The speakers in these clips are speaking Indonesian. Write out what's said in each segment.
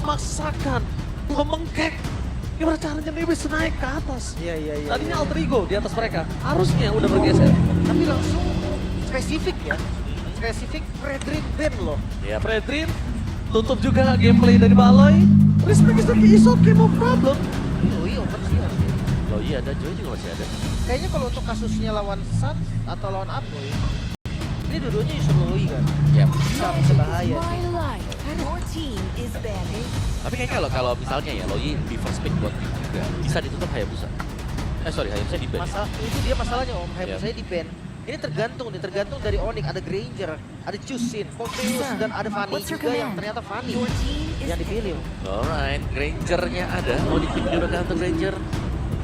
memaksakan, memengkek. Gimana caranya dia bisa naik ke atas? Iya. Tadinya Alter Ego di atas mereka, harusnya udah bergeser. Tapi langsung spesifik ya. Spesifik Fredrin Ben loh. Ya Fredrin, tutup juga gameplay dari Baloy. Respect is okay, no problem. Lui open sih harusnya. Loh iya ada, Joy juga masih ada. Kayaknya kalau untuk kasusnya lawan Suns atau lawan Apoy, ini dua-duanya user Lui kan. Ya. Bisa bahaya sih. Your team is banned. Tapi kayaknya kalau misalnya ya Loi di first pick buat juga bisa ditutup Hayabusa. Hayabusa di ban. Masalah itu dia masalahnya Om. Iya. Saya di ban. Ini tergantung dari Onyx, ada Granger, ada Chusin, Popeyes, dan ada Fanny What's your juga yang command? ternyata Fanny Your team is yang dipilih. Alright, Granger-nya ada. Mau digunakan untuk Granger.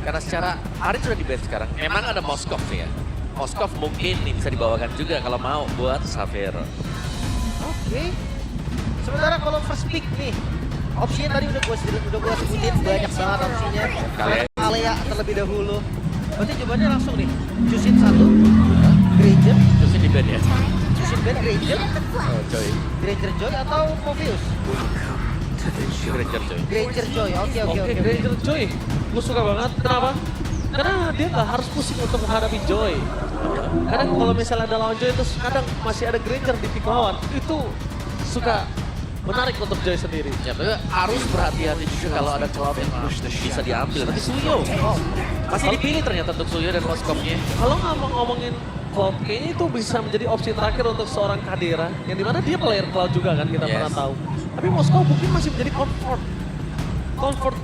Karena secara Arin sudah di ban sekarang. Memang ada Moskov nih ya. Moskov mungkin nih bisa dibawakan juga kalau mau buat Xavier. Oke. Sementara kalau first pick nih, opsinya tadi udah gua sebutin banyak banget opsinya. Alea terlebih dahulu. Berarti jawabannya langsung nih. Chusin 1, Granger, Terus di ban ya. Chusin Ben Granger, Oh, Joy. Granger Joy atau Mobius? Granger Joy. Granger Joy. Oke. Oke, Granger Joy. Gue suka banget. Kenapa? Karena dia nggak harus pusing untuk menghadapi Joy. Kadang kalau misalnya ada lawan Joy, terus kadang masih ada Granger di pick lawan. Itu suka menarik untuk Joy sendiri. Ya, tapi harus berhati-hati juga kalau ada Cloud yang bisa diambil. Tapi Suyo masih dipilih ternyata untuk Suyo dan Moskovnya. Kalau nggak mau ngomongin Cloud, kayaknya itu bisa menjadi opsi terakhir untuk seorang Kadira. Yang dimana dia player Cloud juga kan, kita Yes. pernah tahu. Tapi Moskow mungkin masih menjadi comfort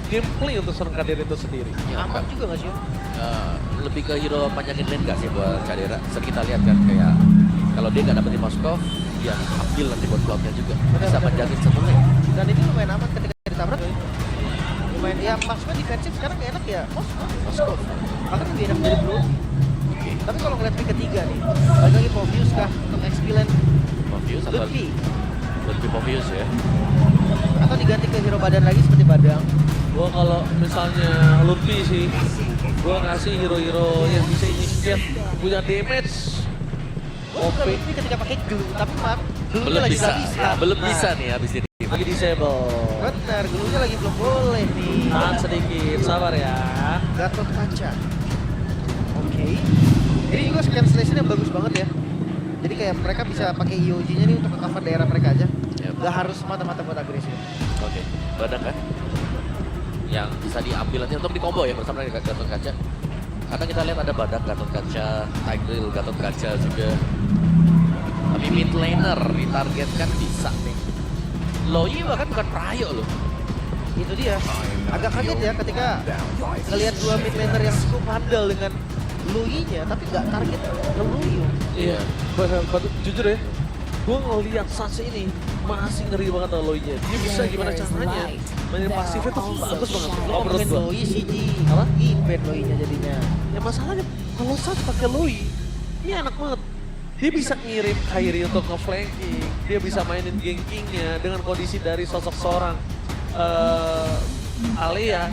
gameplay untuk seorang Kadira itu sendiri. Ya, Aman juga nggak sih? lebih ke hero panjangin lane gak sih buat Kadira? Sering kita lihat kan kayak kalau dia nggak dapetin Moskov, dia ambil nanti buat Cloudnya juga. Bisa panjangin satu lane. Dan ini lumayan aman ketika ditabrak. Lumayan, ya maksudnya defensif sekarang nggak enak ya, Moskov. Bahkan lebih enak dari Blue. Oke. Tapi kalau ngeliat pick ketiga nih, balik lagi Mobius kah untuk X-Pilan Mobius atau Lutfi? lebih Mobius ya? Atau diganti ke hero badan lagi seperti Badang? Gua kalau misalnya Lutfi sih, gua ngasih hero-hero yang bisa initiate punya damage. Gue suka Lutfi ketika pakai glue, tapi maaf, glue-nya Belum lagi bisa, nggak bisa. belum Nah, bisa nih habis ini. Lagi disable. Benar, glue-nya lagi belum boleh nih. Tahan sedikit, sabar ya. Gatot kaca. Oke. Ini juga cancellation yang bagus banget ya. Jadi kayak mereka bisa pakai IOG-nya nih untuk cover daerah mereka aja. Yap. Gak harus semata-mata buat agresif. Oke, badan kan? Yang bisa diambil nanti untuk di combo ya bersama dengan Gatot Kaca. Karena kita lihat ada badan Gatot Kaca, Tigreal Gatot Kaca juga. Tapi mid laner ditargetkan bisa nih. Loi bahkan bukan Prayo loh. Itu dia. Agak kaget ya ketika ngelihat dua mid laner yang cukup handal dengan Lui-nya, tapi nggak target ke Luyu. Iya, jujur ya, gue ngeliat Sans ini masih ngeri banget Aloy-nya. Dia bisa gimana caranya mainin pasifnya tuh bagus banget. Lo Kalau menurut ngomongin gue. Lui sih, Ji. Apa? Event Lui-nya jadinya. Ya masalahnya kalau Sans pakai Loi, ini enak banget. Dia bisa ngirim Kairi untuk nge-flanking, dia bisa mainin gankingnya dengan kondisi dari sosok seorang Alea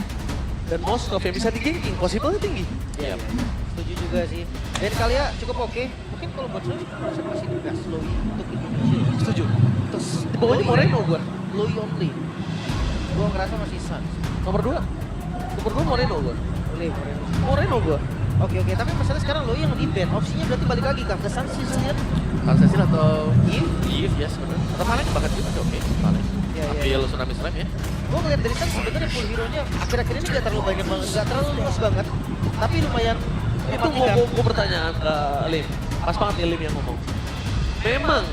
dan Moskov yang bisa di-ganking, possible tinggi. Iya. Setuju juga sih. Dan kalian cukup oke. Mungkin kalau buat saya bisa masih digas Lui untuk Indonesia. Ya. Setuju. Terus Di bawahnya Moreno gue. Lui only. Gua ngerasa masih Suns. Nomor 2. Nomor 2 Moreno gue. Boleh, Moreno. Moreno gue. Oke, tapi masalah sekarang Lui yang di ban. Opsinya berarti balik lagi ke Suns season. Kalsesil atau Eve? ya sebenarnya. Atau Valen bahkan juga oke, Valen. Iya. Ambil Tsunami Slam ya. Gue ngeliat dari Suns sebenarnya full hero-nya akhir-akhir ini gak terlalu banyak banget, gak terlalu luas banget. Tapi lumayan Itu gue pertanyaan ke Lim. Pas banget nih Lim yang ngomong. Memang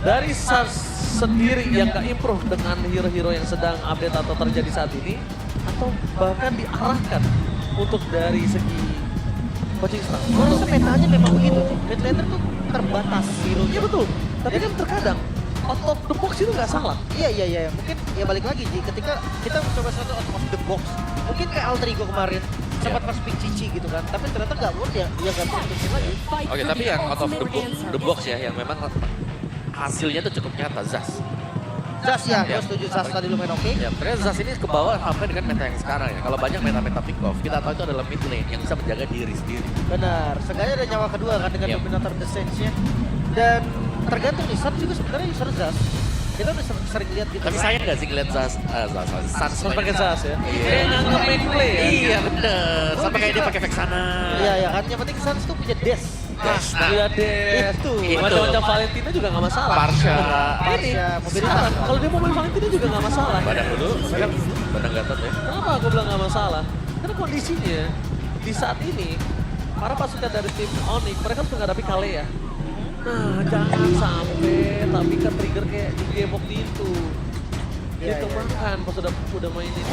dari Sans sendiri yang gak improve dengan hero-hero yang sedang update atau terjadi saat ini, atau bahkan diarahkan untuk dari segi coaching staff. Gue rasa petanya memang begitu sih. Mid laner tuh terbatas hero-nya. Iya betul. Tapi kan terkadang out of the box itu nggak salah. Iya. Mungkin ya balik lagi Ji, ketika kita mencoba satu out of the box. Mungkin kayak Alter Ego kemarin. Sempat pas pick Cici gitu kan. Tapi ternyata nggak worth ya. Ya nggak bisa lagi. Oke, tapi yang out of the box ya, yang memang hasilnya tuh cukup nyata, Zas. Zas ya, Ya. gue setuju Zas tadi lumayan oke. Ya, ternyata Zas ini ke bawah sampai dengan meta yang sekarang ya. Kalau banyak meta-meta pick off, kita tahu itu adalah mid lane yang bisa menjaga diri sendiri. Benar, seenggaknya ada nyawa kedua kan dengan Yep. Dominator The Sense-nya. Dan tergantung nih, Zas juga sebenarnya user Zas. Kita udah sering lihat gitu. Tapi sayang gak sih ngeliat Sans Terus pakai Zas ya. Iya. Kayak nganggep main play ya. Iya bener, sampai kayak dia pakai Vexana. Iya, ya kan. Yang penting Suns tuh punya dash. Nah, Iya deh. Itu. Macam-macam Valentina juga nggak masalah. Parsha. Ini Parsha, mobilitas. sekarang, kalau dia mau main Valentina juga nggak masalah. Badang dulu, Badang Gatot ya. Kenapa aku bilang nggak masalah? Karena kondisinya di saat ini para pasukan dari tim Onyx mereka harus menghadapi Kalea. Nah, jangan sampai tapi ke trigger kayak di game waktu itu. Iya, Itu iya. makan pas udah mainin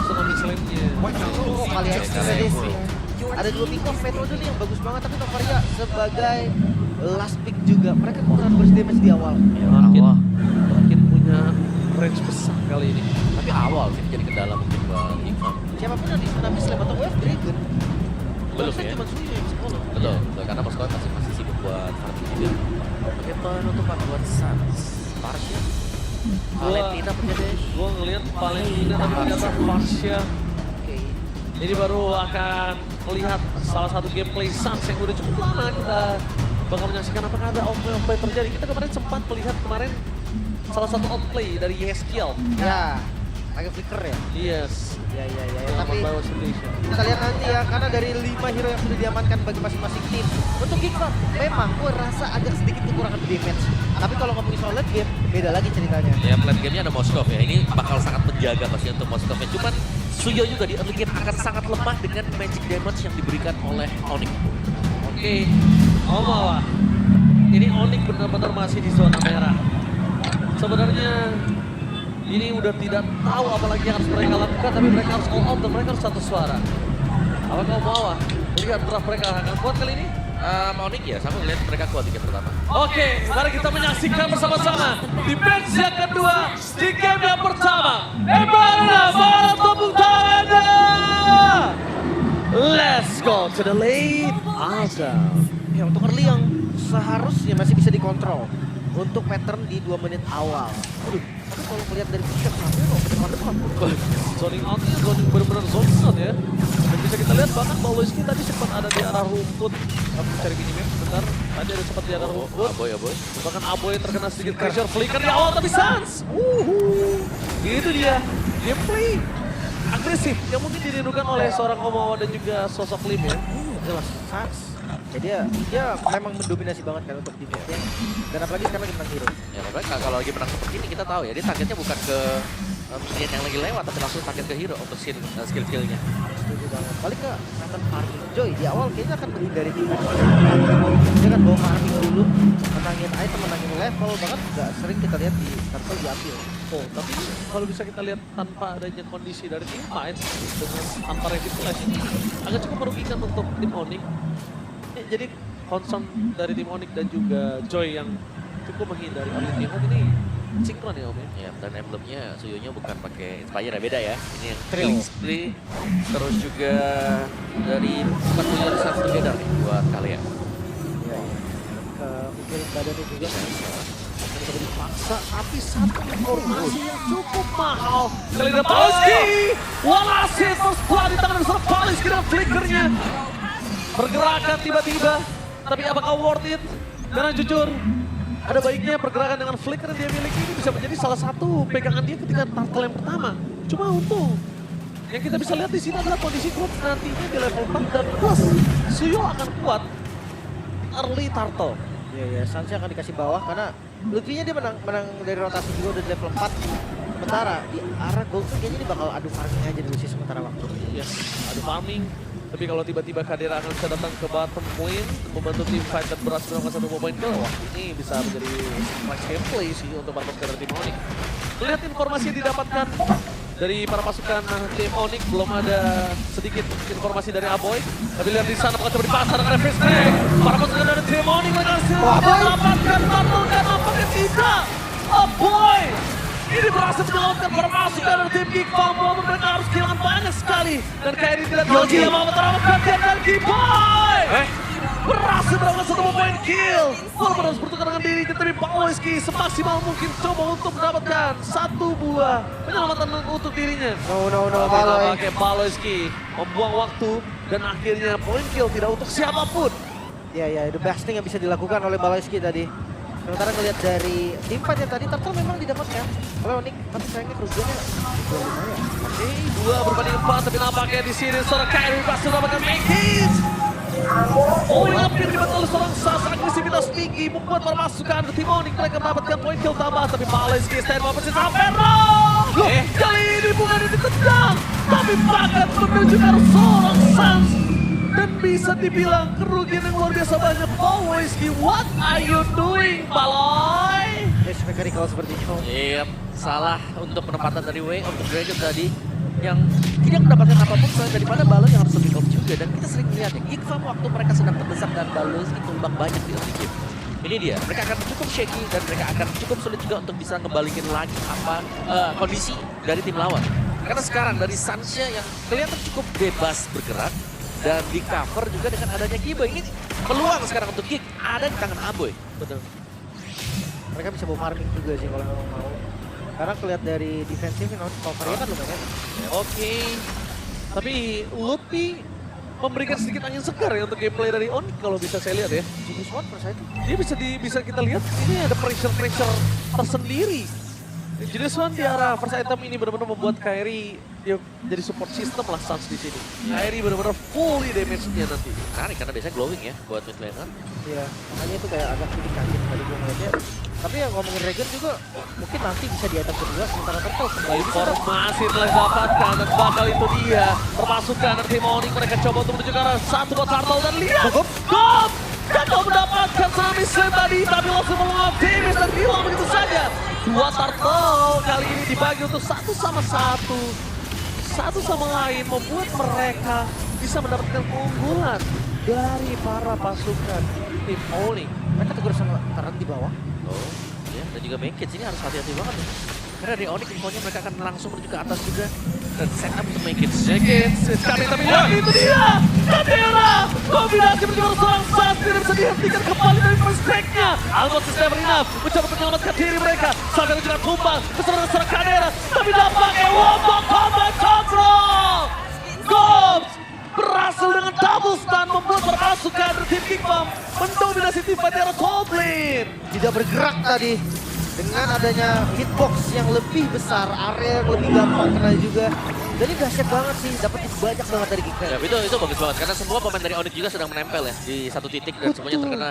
tsunami slam-nya. Oh, kalian ada 2 pick off Metro nih yang bagus banget, tapi Novaria sebagai last pick juga. Mereka kurang burst damage di awal. Ya, Makin, awal. makin punya range besar kali ini. Tapi awal sih jadi kendala mungkin buat Ivan. Siapapun yang di tsunami slam atau wave dragon. Belum Barusan ya? cuma Suyo yang sekolah. Betul, karena Moskow masih sibuk buat Farm juga. Oke, penutupan buat Sans. Parsha. Valentina punya dash. Gue ngeliat Valentina tapi ternyata Parsha. Oke. Ini baru akan melihat salah satu gameplay Suns yang udah cukup lama kita bakal menyaksikan apakah ada outplay terjadi. Kita kemarin sempat melihat salah satu outplay dari Yeskiel. Ya, agak flicker ya. Yes. Ya. Tapi Tapi kita lihat nanti ya, karena dari 5 hero yang sudah diamankan bagi masing-masing tim. Untuk Geek Club, memang gue rasa agak sedikit kekurangan damage. Tapi kalau ngomongin soal late game, beda lagi ceritanya. Ya, late game-nya ada Moskow ya. Ini bakal sangat menjaga pasti untuk Moskow ya. Cuman Suyo juga di early game akan sangat lemah dengan magic damage yang diberikan oleh Onyx. Oke, Omawa. Ini Onyx benar-benar masih di zona merah. Sebenarnya ini udah tidak tahu apa lagi yang harus mereka lakukan, tapi mereka harus all out dan mereka harus satu suara. Apakah Omawa melihat draft mereka akan kuat kali ini? Onyx ya, sama ngeliat mereka kuat di game pertama. Oke, mari kita menyaksikan bersama-sama di match yang kedua di game yang pertama. Ebarna, mana tepuk tangannya? Let's go to the late Adam. Ya, untuk early yang seharusnya masih bisa dikontrol untuk pattern di 2 menit awal. Aduh, tapi kalau melihat dari pusat sampai kok depan-depan. Zoning out-nya zoning benar-benar zoning out ya. Dan bisa kita lihat bahkan Baloiski tadi sempat ada di arah rumput. Aku cari minimap sebentar. Tadi ada sempat di arah rumput. Aboy. Bahkan Aboy terkena sedikit pressure flicker di awal tapi Sans. Itu dia. Gameplay agresif yang mungkin dirindukan oleh seorang Omawa dan juga sosok Lim ya. Jelas, Sans. Ya dia memang mendominasi banget kan untuk defense-nya. Dan apalagi sekarang lagi menang hero. Ya makanya kalau lagi menang seperti ini kita tahu ya, dia targetnya bukan ke minion yang lagi lewat, tapi langsung target ke hero untuk skill-skillnya. Setuju banget. Balik ke pattern farming. Joy di awal kayaknya akan menghindari defense. Dia kan bawa farming dulu, menangin item, menangin level, bahkan juga sering kita lihat di turtle diambil. Oh, tapi kalau bisa kita lihat tanpa adanya kondisi dari tim fight dengan tanpa rapid flash ini agak cukup merugikan untuk tim Onyx. Jadi concern dari tim Onyx dan juga Joy yang cukup menghindari early game fight ini sinkron ya Om ya. Ya, dan emblemnya Suyonya bukan pakai Inspire ya, beda ya. Ini yang Thrill. Killing Spree. Terus juga dari 4 punya Reserve Together nih buat kalian. Iya. Ke mungkin badannya juga. Sudah dipaksa, tapi satu informasi yang cukup mahal. Kali ini Baloiski, Wallace terus pelan di tangan besar Baloiski dengan flickernya. Pergerakan tiba-tiba, tapi apakah worth it? Karena jujur, ada baiknya pergerakan dengan flicker yang dia miliki ini bisa menjadi salah satu pegangan dia ketika turtle yang pertama. Cuma untung, yang kita bisa lihat di sini adalah kondisi grup nantinya di level 4 dan plus Suyo akan kuat early turtle. Iya, Sans akan dikasih bawah karena Lutfi-nya dia menang dari rotasi juga udah di level 4. Sementara di arah Goldfish kayaknya ini bakal adu farming aja dulu sih sementara waktu. Yes, ada farming. Tapi kalau tiba-tiba Kadira akan bisa datang ke bottom point, membantu tim fight dan berhasil melakukan 1 point kill, wah ini bisa menjadi nice gameplay sih untuk para pasukan tim Onyx. Lihat informasi yang didapatkan dari para pasukan tim Onyx, belum ada sedikit informasi dari Aboy. Tapi lihat di sana, apakah coba dipasar dengan Refresh Break. Para pasukan dari tim Onyx berhasil mendapatkan battle dan nampaknya tidak. Aboy! Ini berhasil menyelamatkan para pasukan dari tim Geek Farm, walaupun mereka harus kehilangan banyak sekali. Dan kayak ini tidak tahu dia mau menyelamatkan dia dan Giboy. Berhasil melakukan 1 point kill. Walaupun harus bertukar dengan diri, tapi Baloiski semaksimal mungkin coba untuk mendapatkan 1 buah penyelamatan untuk dirinya. No, Baloy. Oke, Baloiski membuang waktu dan akhirnya point kill tidak untuk siapapun. Ya, the best thing yang bisa dilakukan oleh Baloiski tadi. Sementara ngelihat dari tim fight yang tadi, Turtle memang didapatkan oleh Onyx, tapi sayangnya kerugiannya lumayan. Oke, 2 berbanding 4, tapi nampaknya di sini seorang Kyrie pasti mendapatkan make it. Oh, yang hampir dibantu oleh seorang Sas, agresivitas tinggi membuat permasukan tim Onyx mereka mendapatkan poin kill tambah, tapi Maleski stand by persis Averro. Kali ini bukan ditendang, tapi bahkan menuju ke arah seorang Sans. Dan bisa dibilang kerugian yang luar biasa banyak. Maleski, what are you doing, Baloy? Mechanical seperti itu. Yep, salah untuk penempatan dari Way of the Dragon tadi yang tidak mendapatkan apapun selain daripada Balon yang harus lebih off juga. Dan kita sering melihat ya, Geekfam waktu mereka sedang terdesak dan Balon itu tumbang banyak di early game. Ini dia, mereka akan cukup shaky dan mereka akan cukup sulit juga untuk bisa ngebalikin lagi apa kondisi dari tim lawan. Karena sekarang dari Sansnya yang kelihatan cukup bebas bergerak dan di cover juga dengan adanya Kiba, ini peluang sekarang untuk Geek ada di tangan Aboy. Betul. Mereka bisa bawa farming juga sih kalau memang mau. Karena kelihat dari defensif, covernya kan lumayan. Oke, tapi Lupi memberikan sedikit angin segar ya untuk gameplay dari Onyx kalau bisa saya lihat ya. Genius one per side. Dia bisa kita lihat ini ada pressure tersendiri. Jenis One di arah first item ini benar-benar membuat Kyrie dia jadi support system lah Sans di sini. Kyrie benar-benar fully damage-nya nanti. Menarik karena biasanya glowing ya buat mid laner. Iya, makanya itu kayak agak sedikit kaget tadi gue ngeliatnya. Tapi yang ngomongin Regen juga mungkin nanti bisa di item kedua sementara Turtle kembali bisa. Informasi telah didapatkan dan bakal itu dia. Termasukkan dari tim Onyx mereka coba untuk menuju ke arah satu buat Turtle dan lihat. Gop! Gagal mendapatkan Sami Slam tadi tapi langsung melawan damage dan hilang begitu saja. 2 Turtle kali ini dibagi untuk satu sama lain membuat mereka bisa mendapatkan keunggulan dari para pasukan tim Onyx. Mereka tegur sama karena di bawah. Oh, ya, dan juga Mankits ini harus hati-hati banget nih. Karena dari Onyx infonya mereka akan langsung menuju ke atas juga dan setup untuk Mankits. Kami tapi lihat itu dia. Kadera kombinasi berjuang seorang Sans tidak bisa dihentikan kembali dari first break-nya. Almost is never enough mencoba untuk menyelamatkan diri mereka. Sampai juga tumbang bersama dengan seorang Kadera tapi dampaknya wombo combat control. Gobs berhasil dengan double stun membuat permasukan dari tim Geekfam mendominasi tim Pantera Goblin. Tidak bergerak tadi. Dengan adanya hitbox yang lebih besar, area yang lebih gampang kena juga. Dan ini dahsyat banget sih, dapat banyak banget dari Geekfam. Ya, itu bagus banget karena semua pemain dari Onyx juga sedang menempel ya di satu titik dan semuanya terkena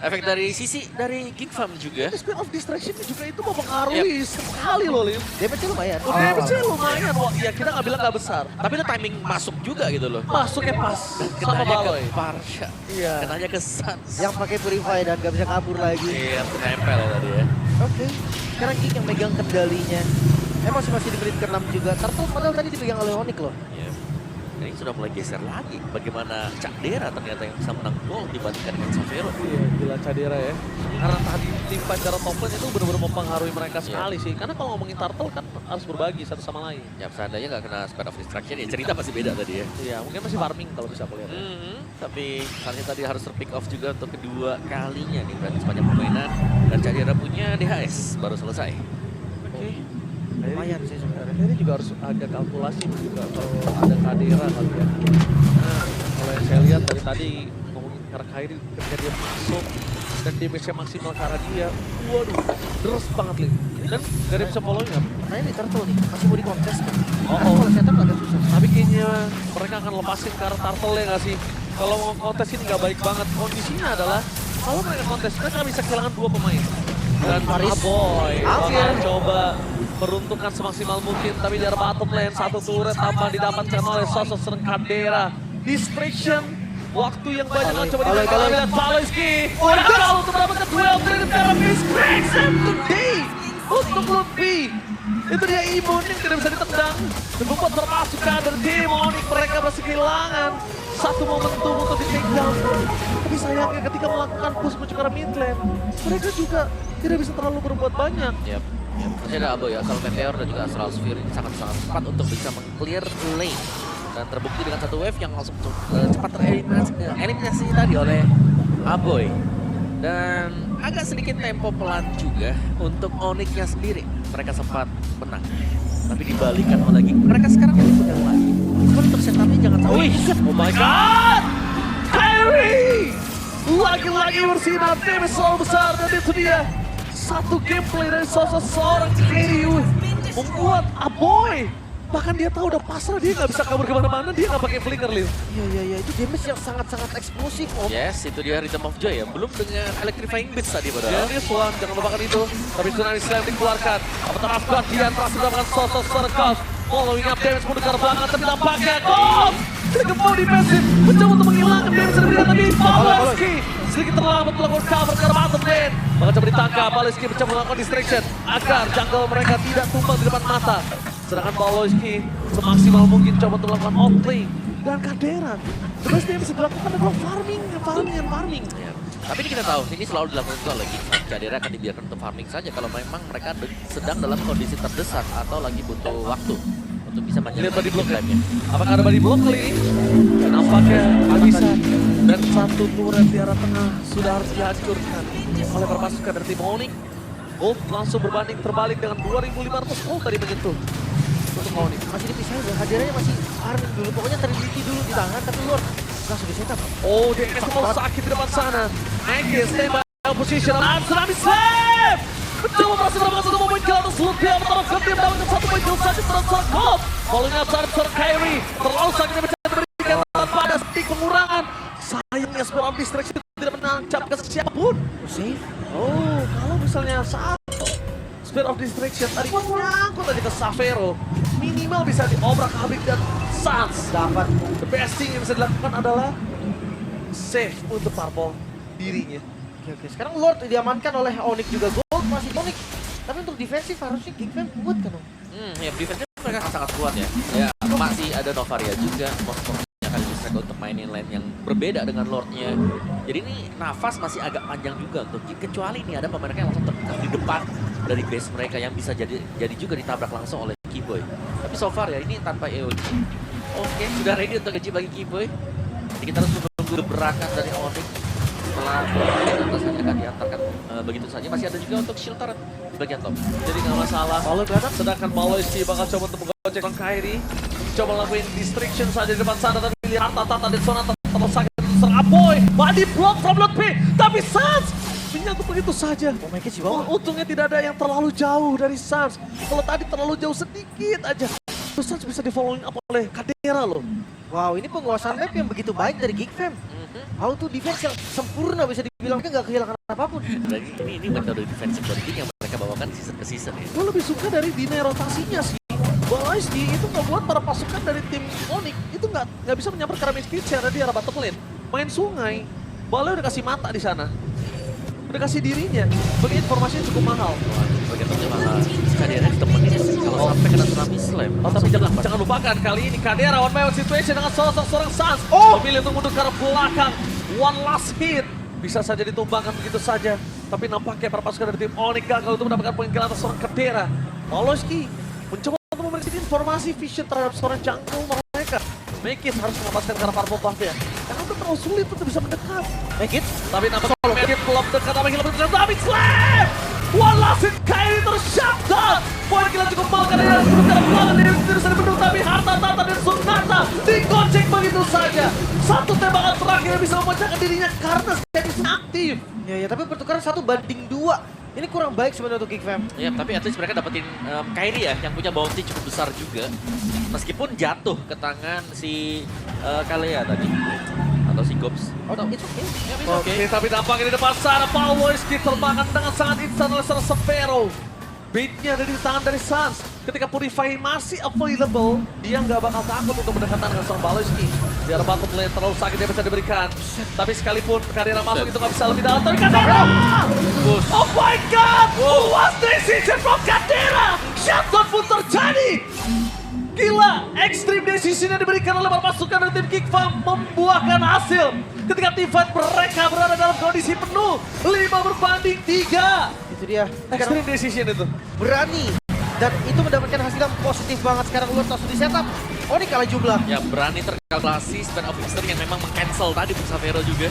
efek dari sisi dari Geekfam juga. Speed of distraction juga itu mempengaruhi sekali loh, Lim. Damage-nya lumayan. Damage-nya lumayan, wah ya kita nggak bilang nggak besar. Tapi itu timing masuk juga gitu loh. Masuknya pas sama Kenanya ke Baloy. Parsha, Iya. kenanya ke Sans. Yang pakai Purify dan gak bisa kabur lagi. Iya, nempel tadi ya. Oke, sekarang Geek yang megang kendalinya. Masih di menit ke-6 juga. Turtle padahal tadi dipegang oleh Onyx loh. Iya. Ini sudah mulai geser lagi. Bagaimana Cadera ternyata yang bisa menang gol dibandingkan dengan Savero. Iya, gila Cadera ya. Karena tadi tim Pantera top lane itu benar-benar mempengaruhi mereka sekali sih. Karena kalau ngomongin Turtle kan harus berbagi satu sama lain. Ya seandainya nggak kena spread of distraction ya cerita pasti beda tadi ya. Iya, mungkin masih farming kalau bisa aku lihat. Tapi Sansnya tadi harus terpick off juga untuk kedua kalinya nih berarti sepanjang permainan. Dan Cadera punya DHS baru selesai. Oke. Lumayan sih sebenarnya. Ini juga harus agak kalkulasi juga kalau ada Kadera kali ya. Nah, kalau yang saya lihat dari tadi ngomongin karena Kyrie ketika dia masuk dan damage-nya maksimal ke arah dia, waduh, deres banget Lim. Dan gak ada yang bisa follow-nya. Nah ini Turtle nih, masih mau dikontes kan? Oh. Kalau setup agak susah. Tapi kayaknya mereka akan lepasin ke arah Turtle ya nggak sih? Kalau mau kontes ini nggak baik banget. Kondisinya adalah kalau mereka kontes, mereka bisa kehilangan 2 pemain. Dan Faris. Aboy Hampir. bakal coba peruntukan semaksimal mungkin, tapi di arah bottom lane satu turret tambah didapatkan oleh sosok serang Kadera. Distraction, waktu yang banyak Baloy, coba Baloy, dimainkan Baloy. oleh Valoyski. Gagal untuk mendapatkan duel Dragon Therapist. Great save today untuk Lupi. Itu dia imun yang tidak bisa ditendang dan membuat terpasukan dari tim Onyx. Mereka masih kehilangan satu momentum untuk di take down. Tapi sayangnya ketika melakukan push menuju ke arah mid lane, mereka juga tidak bisa terlalu berbuat banyak. Yap. Masih ada Abo ya, asal Meteor dan juga Astral Sphere ini sangat-sangat cepat untuk bisa meng-clear lane. Dan terbukti dengan satu wave yang langsung cepat tereliminasi tadi oleh Aboy. Dan agak sedikit tempo pelan juga untuk Onyx-nya sendiri. Mereka sempat menang. Tapi dibalikan oleh Geek. Mereka sekarang lebih pedang lagi. Cuman untuk setupnya jangan sampai. Oh my god! Kyrie! lagi-lagi bersinar, damage selalu besar, dan itu dia satu gameplay dari sosok seorang KDU membuat Aboy. Bahkan dia tahu udah pasrah, dia nggak bisa kabur kemana-mana, dia nggak pakai flicker, Lil. Iya, itu damage yang sangat-sangat eksplosif, Om. Yes, itu dia Rhythm of Joy ya. Belum dengan Electrifying Beats tadi padahal. Dennis One, jangan lupakan itu. Tapi Tsunami Slam dikeluarkan. Apakah Afghan dia terasa mendapatkan sosok Serkos. Following up damage mundur ke belakang, tapi tampaknya Ghost sedikit mau defensif, mencoba untuk menghilangkan damage yang diberikan, tapi Pawlowski sedikit terlambat melakukan cover ke arah bottom lane. Maka coba ditangkap, Pawlowski mencoba melakukan distraction agar jungle mereka tidak tumbang di depan mata. Sedangkan Pawlowski semaksimal mungkin coba untuk melakukan outplay. Dan Kadera, terus dia bisa dilakukan adalah farming. Ya. Tapi ini kita tahu, ini selalu dilakukan oleh Geekfam. Kadera akan dibiarkan untuk farming saja kalau memang mereka sedang dalam kondisi terdesak atau lagi butuh waktu untuk bisa Lihat menjalankan body block ya. game-nya. Apakah ada body block kali ini? Nampaknya nggak bisa. Dan satu turret di arah tengah sudah harus dihancurkan oleh perpasukan dari tim Onyx. Gold langsung berbanding terbalik dengan 2.500 gold tadi menyentuh untuk Onyx. Masih dipisahin, Hadiranya masih farming dulu. Pokoknya terliti dulu di tangan, tapi Lord langsung di-setup. Oh, DS terlalu sakit di depan sana. Megis, stay by position. Dan Tsunami Slam! Mencoba berhasil mendapatkan satu poin kill atas Lutia. Bertarung dia mendapatkan satu poin kill saja terhadap Gold. Following up saat besar Kyrie. Terlalu sakit yang bisa diberikan tanpa ada sedikit pengurangan. Sayangnya Spell of Distraction tidak menancap ke siapapun. Safe. Oh, kalau misalnya saat Spell of Distraction tadi nyangkut aja ke Savero, minimal bisa diobrak-abrik dan Sans Dapat. the best thing yang bisa dilakukan adalah save untuk Purple dirinya. Oke. Sekarang Lord diamankan oleh Onyx juga. Gold masih Onyx. Tapi untuk defensif harusnya Geekfam kuat kan, Om? Ya defense mereka sangat kuat ya. Ya masih ada Novaria juga, Moskovnya akan bisa untuk mainin lane yang berbeda dengan Lordnya. Jadi ini nafas masih agak panjang juga untuk kecuali ini ada pemain mereka yang langsung terdekat di depan dari base mereka yang bisa jadi juga ditabrak langsung oleh Keyboy. Tapi so far ya ini tanpa EOG. Oke, sudah ready untuk ngejip lagi Keyboy. Jadi kita harus menunggu gebrakan dari Onyx. Setelah atasnya akan diantarkan begitu saja. Masih ada juga untuk shelter di bagian top. Jadi nggak masalah. Kalau datang, sedangkan Pawlowski bakal coba untuk menggocek orang Kyrie. Coba lakuin distraction saja di depan sana, tapi lihat Tata dan Sonata terlalu sakit. Aboy, body block from Lord P. Tapi Sans menyangkut begitu saja. Oh my God, sih bawah. Untungnya tidak ada yang terlalu jauh dari Sans. Kalau tadi terlalu jauh sedikit aja. Terus Sans bisa di following up oleh Kadera loh. Wow, ini penguasaan map yang begitu baik dari Geekfam. How to defense yang sempurna bisa dibilang, mereka nggak kehilangan apapun. Dan ini metode defensive dari Geek yang mereka bawakan season ke season ya. Gue lebih suka dari delay rotasinya sih. Pawlowski itu ngebuat para pasukan dari tim Onyx itu nggak bisa menyamper ke Ramis Pitch yang ada di arah bottom lane. Main sungai, Bale udah kasih mata di sana. Udah kasih dirinya. Bagi informasinya cukup mahal. Bagian topnya malah Kadera ditemenin kalau sampai kena Tsunami Slam. Oh, tapi jangan lupakan kali ini Kadera one by one situation dengan seorang Sans. Memilih untuk mundur ke arah belakang. One last hit. Bisa saja ditumbangkan begitu saja. Tapi nampaknya para pasukan dari tim Onyx gagal untuk mendapatkan poin kill atas seorang Kadera. Pawlowski mencoba untuk memberikan informasi vision terhadap seorang jungle mereka. Mekis harus melepaskan ke arah Purple buff ya. Karena itu terlalu sulit untuk bisa mendekat. Mekit. Tapi nampaknya Mekis belum dekat sama Hilang berdekat. Tapi Slam! One last hit Kyrie ter-shutdown. Poin kill cukup mal karena dia harus mundur ke arah belakang. Dia tidak bisa dibendung. Tapi Harta, Tata, dan Sonata digocek begitu saja. Satu tembakan terakhir yang bisa memecahkan dirinya karena statusnya aktif. Ya, tapi pertukaran 1 banding 2. Ini kurang baik sebenarnya untuk Geekfam. Ya, tapi at least mereka dapetin Kyrie ya, yang punya bounty cukup besar juga. Meskipun jatuh ke tangan si Kalea tadi. Atau si Gobs. Oh, it's okay. Ya, it's Oke, okay. tapi tampaknya di depan sana Pawlowski terbangkan dengan sangat instan oleh seorang Severo. Beatnya ada di tangan dari Sans. Ketika Purify masih available, dia nggak bakal takut untuk mendekatan dengan seorang Pawlowski. Di arah bottom lane terlalu sakit dia bisa diberikan. Tapi sekalipun Kadera masuk itu nggak bisa lebih dalam. Tapi Kadera! Oh my God! Was decision from Kadera! Shutdown pun terjadi! Gila, extreme decision yang diberikan oleh para pasukan dari tim Geekfam membuahkan hasil. Ketika tim fight mereka berada dalam kondisi penuh, 5 berbanding 3. Itu dia. Extreme decision itu. Berani. Dan itu mendapatkan hasil yang positif banget. Sekarang Lord langsung di setup. Onyx kalah jumlah. Ya, berani terkalkulasi span of history yang memang meng-cancel tadi untuk Savero juga.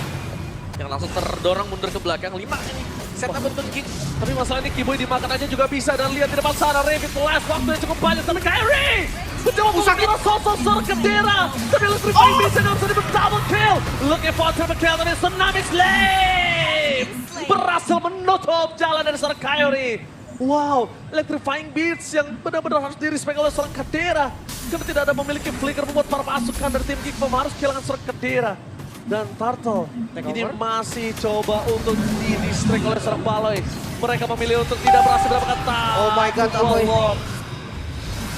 Yang langsung terdorong mundur ke belakang. 5 ini setup untuk King. Tapi masalah ini Kiboy dimakan aja juga bisa. Dan lihat di depan sana, Revit last waktunya cukup banyak. Tapi Kyrie mencoba mengira sosok Kedera. Tapi Electrifying bisa nggak bisa di double kill. Looking for triple kill, tapi Tsunami Slave berhasil menutup jalan dari seorang Kyrie. Wow, Electrifying Beats yang benar-benar harus di-respect oleh seorang Kedera. Karena tidak ada memiliki flicker membuat para pasukan dari tim Geek Farm harus kehilangan seorang Kedera. Dan Turtle ini masih coba untuk di-distract oleh seorang Baloy. Mereka memilih untuk tidak berhasil mendapatkan tahu. Oh my god, Amoy.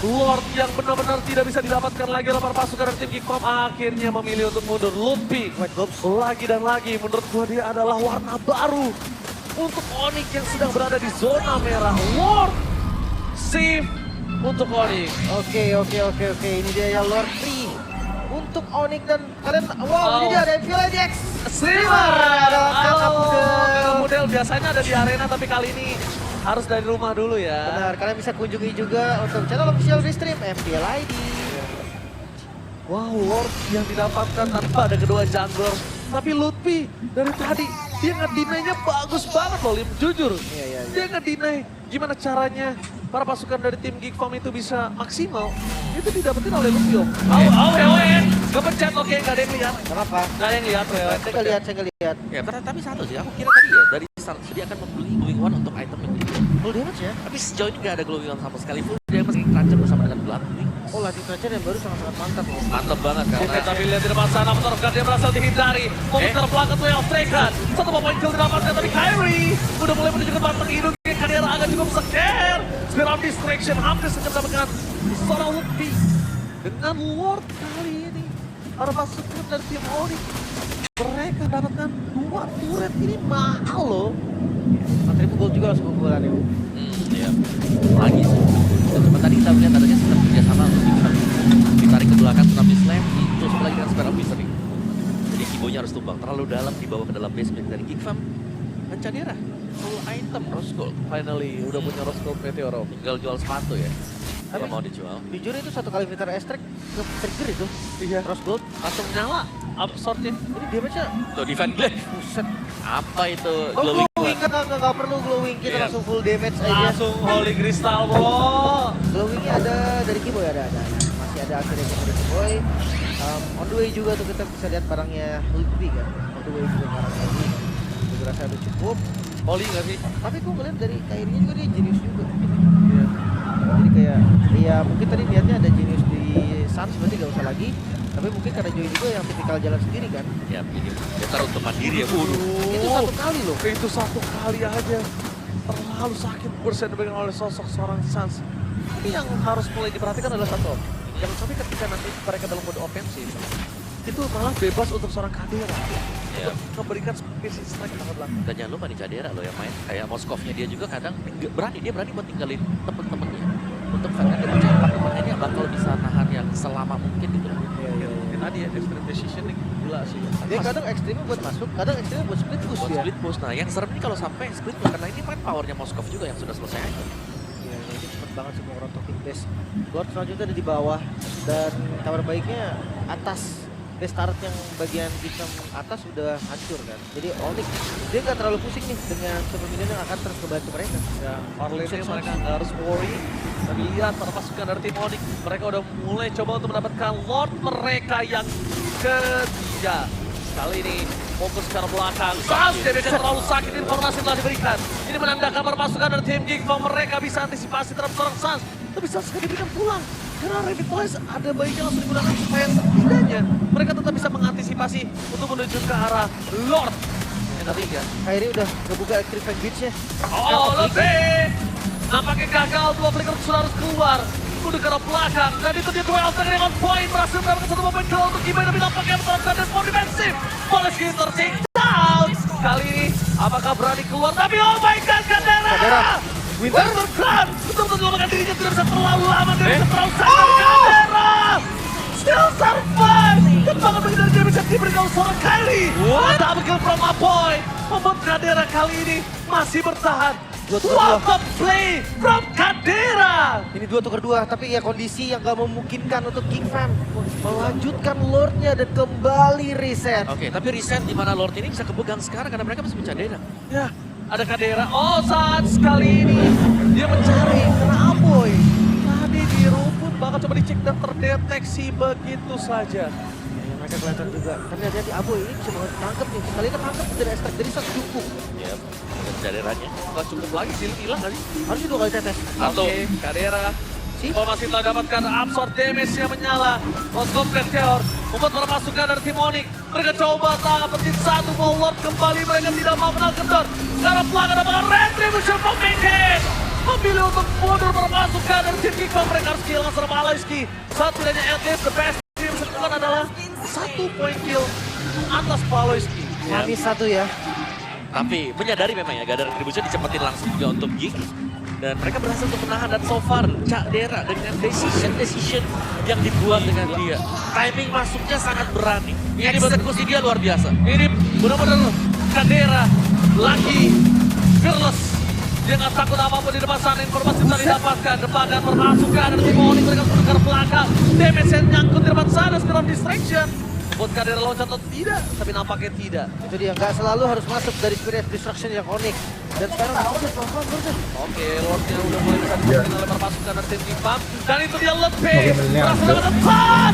Lord yang benar-benar tidak bisa didapatkan lagi oleh para pasukan dari tim Geek Farm akhirnya memilih untuk mundur. Ludwig lagi dan lagi menurut gua dia adalah warna baru untuk Onyx yang sedang berada di zona merah. Lord save untuk Onyx. Oke. Ini dia ya Lord Free untuk Onyx dan kalian, wow, ini dia ada MVLDX. Streamer Ada kakak Pudel. model biasanya ada di arena tapi kali ini harus dari rumah dulu ya. Benar, kalian bisa kunjungi juga untuk channel official Restream MVLID. Wow, Lord yang didapatkan tanpa ada kedua jungler. Tapi Lutfi dari tadi dia nge-deny-nya bagus banget loh, Lim. Jujur. Iya. Dia nge-deny gimana caranya para pasukan dari tim Geek Farm itu bisa maksimal. Itu didapetin oleh Lutfi, Om. Kepencet, oke, nggak ada yang lihat. Gak apa-apa. Nggak ada yang lihat, Saya nggak lihat. Ya, tapi satu sih, aku kira tadi ya dari start dia akan membeli Glowing One untuk item ini. Full damage ya? Tapi sejauh ini nggak ada Glowing One sama sekali. Full damage Cruncher bersama dengan Bloodwing. Oh, Ladin Tracer yang baru sangat-sangat mantap loh. Mantap banget Oke, karena tapi lihat di depan sana, menerapkan dia berhasil dihindari. Monster belakang tuh yang striker. Satu poin kill didapatkan, tapi Kyrie udah mulai menunjukkan batang hidungnya. Kadera agak cukup seker. Spiral Distraction hampir saja mendapatkan seorang Lutfi. Dengan Lord kali ini, para pasukan dari tim Onyx, mereka dapatkan 2 turret. Ini mahal loh. 4.000 gold juga langsung keunggulan ya. Iya. Lagi sih. Dan cuma tadi kita melihat adanya sistem kerjasama untuk ditarik ke belakang Tsunami Slam, ditusuk lagi dengan Spiral Wizarding. Jadi Kibonya harus tumbang, terlalu dalam dibawa ke dalam basement dari Geek Farm. Dan Cadera, full item Rose Gold. Finally, udah punya Rose Gold Meteoro. Tinggal jual sepatu ya, kalau mau dijual. Jujur itu satu kali filter extract ke trigger itu. Iya. Rose Gold. Langsung nyala, absorb-nya. Ini damage-nya Tuh, Defend Glaive. buset. Apa itu Oh, Glowing glowing One? kan nggak perlu glowing, kita Iya. langsung full damage aja. Langsung Holy Crystal, bro. Glowingnya ada dari Kiboy, ada. Masih ada akhirnya dari Kiboy. On the way juga tuh kita bisa lihat barangnya Lutfi kan. On the way juga barangnya ini. Gue rasa udah cukup. Holy nggak sih? Tapi gue ngeliat dari Kyrie juga dia jenius juga. Iya. Jadi kayak, ya mungkin tadi niatnya ada jenius di Suns, berarti gak usah lagi. Tapi mungkin karena Joy juga yang tipikal jalan sendiri kan. Ya, ini dia taruh untuk mandiri ya. Itu satu kali loh. Itu satu kali aja. Terlalu sakit bersentuhan oleh sosok seorang Suns. Tapi yang harus mulai diperhatikan adalah satu. Jangan sampai ketika nanti mereka dalam mode ofensif, itu malah bebas untuk seorang Kadera. Ya. Untuk memberikan spesies strike ke belakang. Dan jangan lupa nih Cadera loh yang main. Kayak Moskovnya dia juga kadang dia berani buat tinggalin temen-temennya. Untuk karena dia percaya temen-temennya ini bakal bisa nahan yang selama mungkin gitu loh. Iya. Ini tadi ya, extreme decisioning gila sih. Dia kadang ekstrimnya buat masuk, kadang ekstrimnya buat split push Buat dia. split push. Nah yang serem ini kalau sampai split push karena ini kan powernya Moskov juga yang sudah selesai aja. Iya, ini cepet banget sih mau ngerontokin base. Lord selanjutnya ada di bawah dan kabar baiknya atas base turret yang bagian bintang atas sudah hancur kan. Jadi Onyx dia nggak terlalu pusing nih dengan super minion yang akan terus membantu mereka. Ya, Orlin ini mereka nggak harus worry. Tapi lihat para pasukan dari tim Onyx, mereka udah mulai coba untuk mendapatkan Lord mereka yang ketiga. Kali ini fokus ke arah belakang. Sans damage terlalu sakit, informasi telah diberikan. Ini menandakan para pasukan dari tim Geek Farm mereka bisa antisipasi terhadap seorang Sans. Tapi Sans akan diberikan pulang. Karena Revitalize ada baiknya langsung digunakan supaya setidaknya mereka tetap bisa mengantisipasi untuk menuju ke arah Lord yang ketiga. Kyrie udah ngebuka Electrifying Beach-nya. Oh, lebih. Nampaknya gagal, 2 flicker sudah harus keluar. Udah ke arah belakang, dan itu dia 12 dengan on point. Berhasil mendapatkan 1 poin kill untuk Kibai, tapi nampaknya menerapkan dan more defensif. Boleh Skitter take down. Kali ini, apakah berani keluar? Tapi oh my god, Kadera! Winter Crown! Betul-betul menyelamatkan dirinya, tidak bisa terlalu lama, tidak bisa terlalu sangat. Kadera! Still survive! Tembakan menghindari dia bisa diberikan seorang Kylie. Double kill from Apoy. Membuat Kadera kali ini masih bertahan. What a play from Kadera! Ini 2-2, tapi ya kondisi yang gak memungkinkan untuk King Fan melanjutkan Lordnya dan kembali reset. Oke, tapi reset di mana Lord ini bisa kepegang sekarang karena mereka masih mencadera. Ya, Ada Kadera. Oh, saat sekali ini dia mencari kena Aboy. Tadi di rumput bahkan coba dicek dan terdeteksi begitu saja. Ya, mereka kelihatan juga. Tapi hati-hati Aboy ini bisa banget tangkap nih. Kali ini tangkap dari extract dari satu cukup. Ya, Kaderanya. Nggak cukup lagi sih, hilang nggak sih? Harusnya 2 kali tetes. Satu. Oke, Kadera. Si? Oh, masih telah dapatkan absorb damage yang menyala. Moskov Meteor membuat para pasukan dari tim Onyx. Mereka coba dapetin satu forward kembali. Mereka tidak mau kenal kendor. Karena pelanggan dapat retribution pemimpin. Memilih untuk mundur para pasukan dari tim Kickball. Mereka harus kehilangan serba Aloyski. Saat tidaknya at least the best team yang bisa dilakukan adalah 1 point kill atas Aloyski. Habis 1 ya. Tapi menyadari memang ya, gak ada retribution dicepetin langsung juga untuk Geek. Dan mereka berhasil untuk menahan dan so far Kadera dengan decision yang dibuat dengan dia. Timing masuknya sangat berani. Eksekusi dia luar biasa. Ini benar-benar Kadera lagi fearless. Dia nggak takut apapun di depan sana. Informasi telah didapatkan. Depan dan permasukan dari tim Onyx. Mereka sudah ke belakang. Damage yang nyangkut di depan sana. Sekarang distraction. Buat Kadera loncat atau tidak? Tapi nampaknya tidak. Itu dia, nggak selalu harus masuk dari Spirit of Destruction yang Onyx. Dan sekarang pelan-pelan terus. Oke, Lordnya udah mulai bisa dimaksudkan oleh permasukan dari tim Kimpam. Dan itu dia lebih. Oke, benar. Berhasil dapat depan.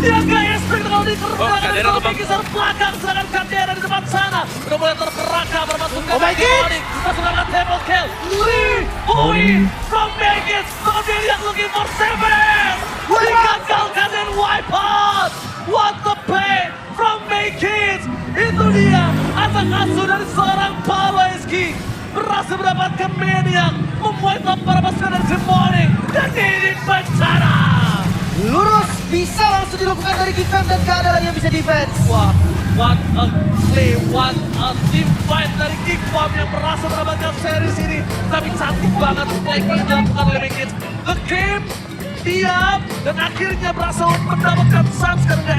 Dia nggak expect kalau diterbangkan Kadera dari tuh, Bang. Kisar belakang. Sedangkan Kadera di depan sana. Udah mulai terperangkap permasukan Oh my dari tim God. Onyx. Masukkan ke table kill. Lee Hui from Vegas. Kemudian looking for 7. Digagalkan dan wipe out. What the play from Vegas. Itu dia atak asuh dari seorang Aloyski. Berhasil mendapatkan Maniac. Membuat para pasukan dari tim Onyx. Dan ini bencana. Lurus bisa langsung dilakukan dari Geekfam dan gak ada lagi yang bisa defense. Wah, what a play, what a team fight dari Kickbomb yang berhasil mendapatkan series ini. Tapi cantik banget playing yang dilakukan oleh Vegas. The game diam dan akhirnya berhasil mendapatkan Suns karena